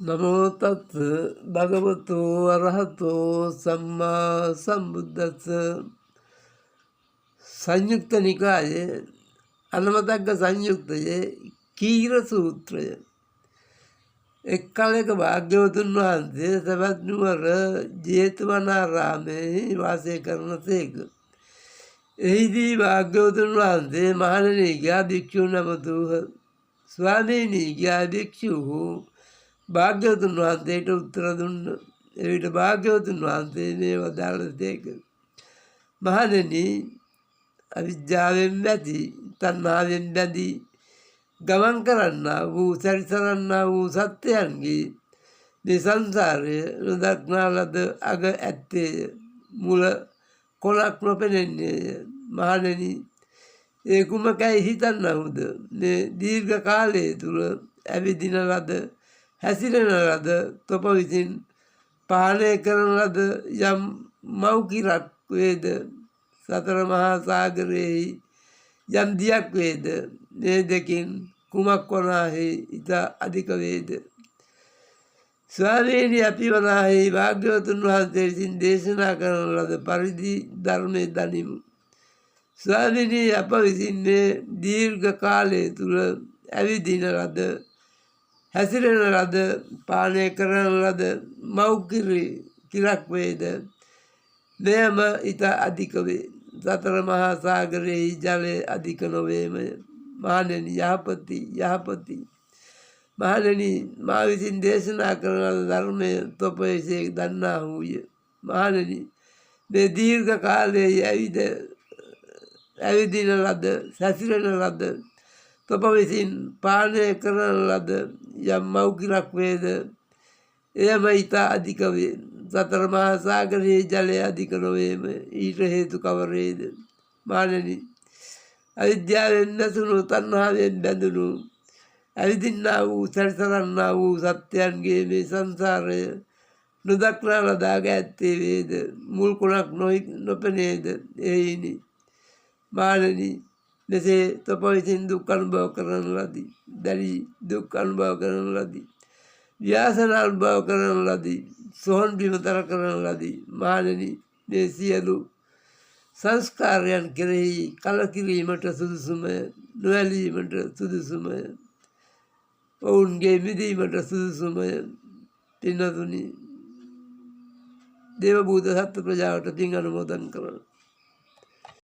නමෝ තත් භගවතු අරහතෝ සම්මා සම්බුද්දස්ස. සංයුක්ත නිකායේ අනවතග්ග සංයුක්තයේ කීර සූත්‍රය. එක් කලෙක භාග්‍යවතුන් වහන්සේ සවැත් නුවර ජේතවනාරාමයේ වාසය කරන සේක. එහිදී භාග්‍යවතුන් වහන්සේ මහණෙනි ගියා භික්ෂූන් ඇමතූහ. ස්වාමීනි ගියා භික්ෂූහු භාග්‍යවතුන් වහන්සේට උත්තර දුන්න. එවිට භාග්‍යවතුන් වහන්සේ මේ වදාළසේක. මහණෙනි, අවිද්‍යාවෙන් වැති තණ්හාවෙන් බැඳී ගමන් කරන්නා වූ සැරිසරන්නා වූ සත්‍යයන්ගේ මේ සංසාරය නොදක්නා ලද අග ඇත්තේය. මුල කොනක් නොපෙනෙන්නේය. මහණෙනි, ඒ කුමකැයි හිතන්නහුද? මේ දීර්ඝ කාලය තුල ඇවිදින ලද හැසිරෙන ලද තොප විසින් පාලනය කරන ලද යම් මව්කිරක් වේද, සතර මහා සාගරයෙහි යම් දියක් වේද, මේ දෙකින් කුමක් වනාහි ඉතා අධික වේද? ස්වාමීනි, අපි වනාහි භාග්‍යවතුන් වහන්සේ විසින් දේශනා කරන ලද පරිදි ධර්මය දනිමු. ස්වාමීනි, අප විසින් මේ දීර්ඝ කාලය තුල ඇවිදින ලද හැසිරෙන ලද පානය කරන ලද මව්කිරි කිරක් වේද, මෙයම ඉතා අධික වේ. සතර මහා සාගරයෙහි ජලය අධික නොවේමය. මහණෙනි, යහපති යහපති. මහණෙනි, මා විසින් දේශනා කරන ලද ධර්මය තොප එසේ දන්නාහුය. මහණෙනි, මේ දීර්ඝ කාලයේ ඇවිදින ලද හැසිරෙන ලද තොප විසින් පාලනය කරන ලද යම් මව්කිරක් වේද, එයම ඉතා අධික වේ. සතර මහා සාගරයේ ජලය අධික නොවේම ඊට හේතු කවරේද? මහණෙනි, අවිද්‍යාවෙන් නැසුණු තණ්හාවෙන් බැඳුණු ඇවිදින්නා වූ සැරිසරන්නා වූ සත්‍යයන්ගේ මේ සංසාරය නොදක්නා ලද අග ඇත්තේ වේද? මුල් කොනක් නොපෙනේද? එයිනි. මහණෙනි, මෙසේ තොප විසින් දුක් අනුභව කරන ලදී. දැඩි දුක් අනුභව කරන ලදී. ව්‍යාසන අනුභව කරන ලදී. සොහොන් බිමතර කරන ලදී. මහණෙනි, මේ සියලු සංස්කාරයන් කෙරෙහි කලකිරීමට සුදුසුමය, නොඇලීමට සුදුසුමය, ඔවුන්ගේ මිදීමට සුදුසුමය. පින්වතුනි, දේව භූත සත්ත්ව ප්‍රජාවට පින් අනුමෝදන් කරනවා.